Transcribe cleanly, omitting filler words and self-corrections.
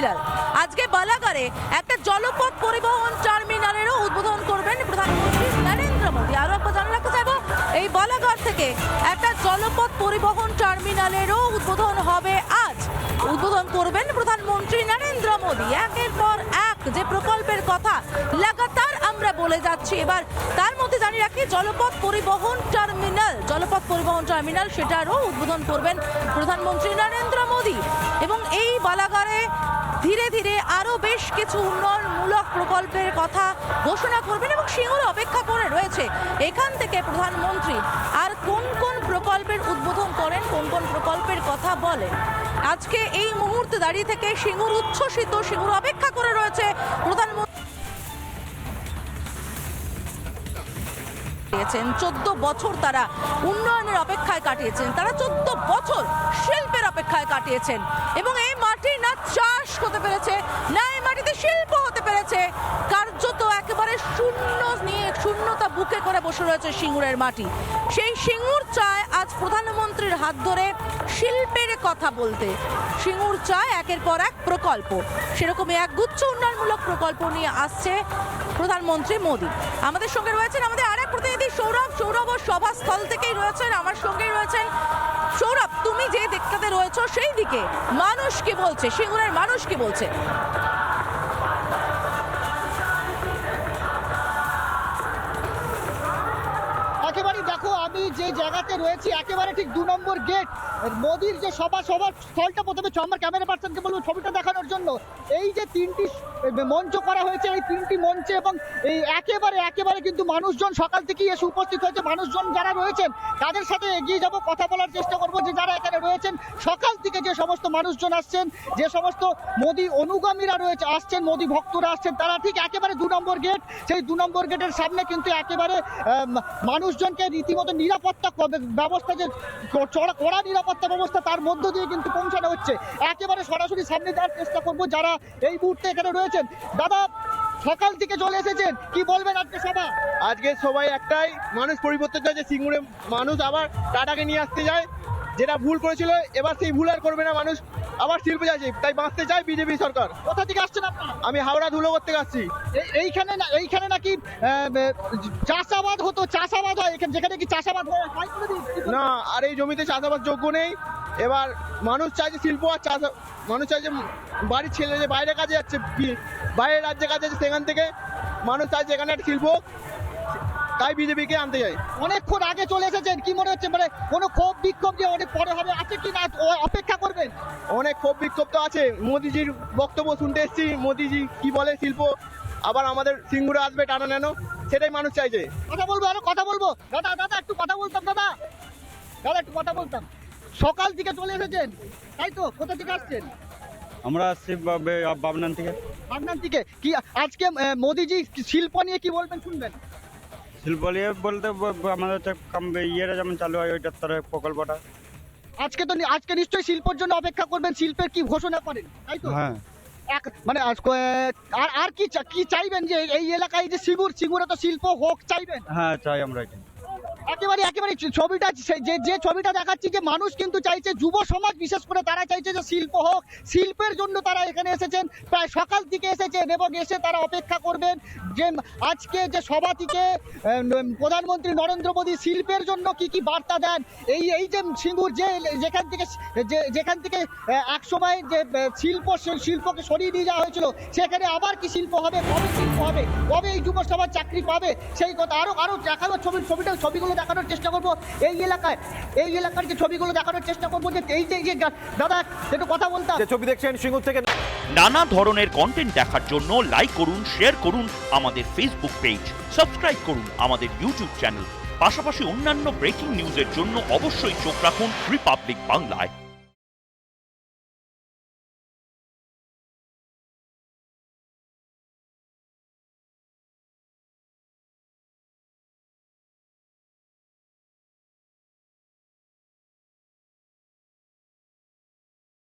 Terminal. আজকে বালাগারে একটা জলপথ পরিবহন টার্মিনালেরও উদ্বোধন করবেন প্রধানমন্ত্রী নরেন্দ্র মোদী। আরো একবার জানিয়ে রাখতে চাইবো, এই বালাঘাট থেকে একটা জলপথ পরিবহন টার্মিনালেরও উদ্বোধন হবে আজ। উদ্বোধন করবেন প্রধানমন্ত্রী নরেন্দ্র মোদী। একের পর এক যে প্রকল্পের কথা লাগাতার আমরা বলে যাচ্ছি, এবার তার মধ্যে জানিয়ে রাখি জলপথ পরিবহন টার্মিনাল সেটারও উদ্বোধন করবেন প্রধানমন্ত্রী নরেন্দ্র মোদী। এবং এই বালাগারে ধীরে ধীরে আরো বেশ কিছু উন্নয়নমূলক প্রকল্পের কথা ঘোষণা করবেন এবং সিঙ্গুর অপেক্ষা করে রয়েছে এখান থেকে প্রধানমন্ত্রী আর কোন কোন প্রকল্পের উদ্বোধন করেন, কোন কোন প্রকল্পের কথা বলেন। আজকে এই মুহূর্তে দাঁড়িয়ে থেকে সিঙ্গুর উচ্ছ্বসিত, সিঙ্গুর অপেক্ষা করে রয়েছে প্রধানমন্ত্রী। 14 বছর তারা উন্নয়নের অপেক্ষায় কাটিয়েছেন, তারা 14 বছর শিল্পের অপেক্ষায় কাটিয়েছেন এবং এই মাটি না চাষ হতে পেরেছে, না এই মাটিতে শিল্প হতে পেরেছে। কার্যত একেবারে শূন্যতা বুকে করে বসে রয়েছে সিঙ্গুরের মাটি। সেই সিঙ্গুর চায় আজ প্রধানমন্ত্রীর হাত ধরে শিল্পের কথা বলতে। সিঙ্গুর চায় একের পর এক প্রকল্প, সেরকমই একগুচ্ছ উন্নয়নমূলক প্রকল্প নিয়ে আসছে প্রধানমন্ত্রী মোদী। আমাদের সঙ্গে রয়েছেন আমাদের আরেক প্রতিনিধি সৌরভ ও সভাস্থল থেকেই রয়েছেন, আমার সঙ্গেই রয়েছেন সৌরভ। তুমি যে দিকটাতে রয়েছো সেই দিকে মানুষ কি বলছে, সিঙ্গুরের মানুষ কি বলছে? একেবারে দেখো, আমি যে জায়গাতে রয়েছি একেবারে ঠিক 2 নম্বর গেট। মোদির যে সবার স্থলটা প্রথমে আমার ক্যামেরা পার্সনকে বলবো ছবিটা দেখানোর জন্য। এই যে 3টি মঞ্চ করা হয়েছে, এই 3টি মঞ্চে এবং এই একেবারে কিন্তু মানুষজন সকাল থেকেই এসে উপস্থিত হয়েছে। মানুষজন যারা রয়েছেন তাদের সাথে এগিয়ে যাব, কথা বলার চেষ্টা করবো যে যারা এখানে রয়েছেন সকাল থেকে যে সমস্ত মানুষজন আসছেন, যে সমস্ত মোদি অনুগামীরা রয়েছে আসছেন, মোদি ভক্তরা আসছেন, তারা ঠিক একেবারে 2 নম্বর গেট। সেই 2 নম্বর গেটের সামনে কিন্তু একেবারে মানুষজনকে রীতিমতো নিরাপত্তা ব্যবস্থা, যে কড়া নিরাপত্তা ব্যবস্থা, তার মধ্য দিয়ে কিন্তু পৌঁছানো হচ্ছে। একেবারে সরাসরি সামনে যাওয়ার চেষ্টা করবো যারা এই মুহূর্তে এখানে রয়েছেন। দাদা, সকাল থেকে চলে এসেছেন, কি বলবেন আজকে সভা? আজকে সবাই একটাই, মানুষ পরিবর্তন চাইছে। সিঙ্গুরে মানুষ আবার টাটাকে নিয়ে আসতে যায়, যেটা ভুল করেছিল এবার সেই ভুল আর করবে না। মানুষ আবার শিল্প চাইছে, তাই বাঁচতে চায় বিজেপি সরকার। কোথা থেকে আসছেন আপনারা? আমি হাওড়া ধুলোগড় থেকে আসছি। এইখানে নাকি চাষাবাদ হতো, চাষাবাদ হয় এখানে, যেখানে কি চাষাবাদ হয় কোনোদিন? না, আর এই জমিতে চাষাবাদ যোগ্য নেই। এবার মানুষ চাইছে শিল্প আর চাষ। মানুষ চাইছে বাড়ির ছেলে যে বাইরে কাজে যাচ্ছে, বাইরের রাজ্যে কাজে যাচ্ছে, সেখান থেকে মানুষ চাইছে এখানে একটা শিল্প, তাই বিজেপিকে আনতে যায়। অনেকক্ষণ আগে চলে এসেছেন, কি মনে হচ্ছে? মানে কোনো ক্ষোভ বিক্ষোভ যে অনেক পরে হবে আছে কি না, অপেক্ষা করবেন? অনেক ক্ষোভ বিক্ষোভ তো আছে। মোদিজির বক্তব্য শুনতে এসেছি, মোদিজি কি বলে শিল্প আবার আমাদের সিঙ্গুরে আসবে টানা নেনো, সেটাই মানুষ চাইছে। কথা বলবো, আরো কথা বলবো। দাদা একটু কথা বলতাম, দাদা একটু কথা বলতাম। সকাল থেকে চলে এসেছেন তাই তো? কোথা থেকে আসছেন? আমরা আসছি বাবনান থেকে। বাগনান থেকে। কি আজকে মোদিজি শিল্প নিয়ে কি বলবেন, শুনবেন? শিল্প নিয়ে বলতে আমাদের ইয়েরা যেমন চালু হয় ওইটার তার প্রকল্পটা। আজকে নিশ্চয়ই শিল্পের জন্য অপেক্ষা করবেন, শিল্পের কি ঘোষণা করেন তাই তো? হ্যাঁ, মানে আর কি চাইবেন যে এই এলাকায় যে সিঙ্গুরে তো শিল্প হোক চাইবেন? হ্যাঁ চাই আমরা এটা। একেবারে ছবিটা, যে ছবিটা দেখাচ্ছি, যে মানুষ কিন্তু চাইছে, যুব সমাজ বিশেষ করে তারা চাইছে যে শিল্প হোক। শিল্পের জন্য তারা এখানে এসেছেন, প্রায় সকাল থেকে এসেছেন এবং এসে তারা অপেক্ষা করবেন যে আজকে যে সভা থেকে প্রধানমন্ত্রী নরেন্দ্র মোদী শিল্পের জন্য কি বার্তা দেন। এই যে সিঙ্গুর যেখান থেকে এক সময় যে শিল্পকে সরিয়ে নিয়ে যাওয়া হয়েছিল, সেখানে আবার কি শিল্প হবে, কবে শিল্প হবে, কবে এই যুব সমাজ চাকরি পাবে, সেই কথা আরো দেখানো ছবিগুলো দেখানোর চেষ্টা করবো। এই এলাকার যে ছবিগুলো দেখানোর চেষ্টা করবো, যে এই যে দাদা একটু কথা বলতাম। ছবি দেখছেন সিঙ্গুর থেকে। নানা ধরনের কন্টেন্ট দেখার জন্য লাইক করুন, শেয়ার করুন আমাদের ফেসবুক পেজ, সাবস্ক্রাইব করুন আমাদের ইউটিউব চ্যানেল। পাশাপাশি অন্যান্য ব্রেকিং নিউজের জন্য অবশ্যই চোখ রাখুন রিপাবলিক বাংলায়।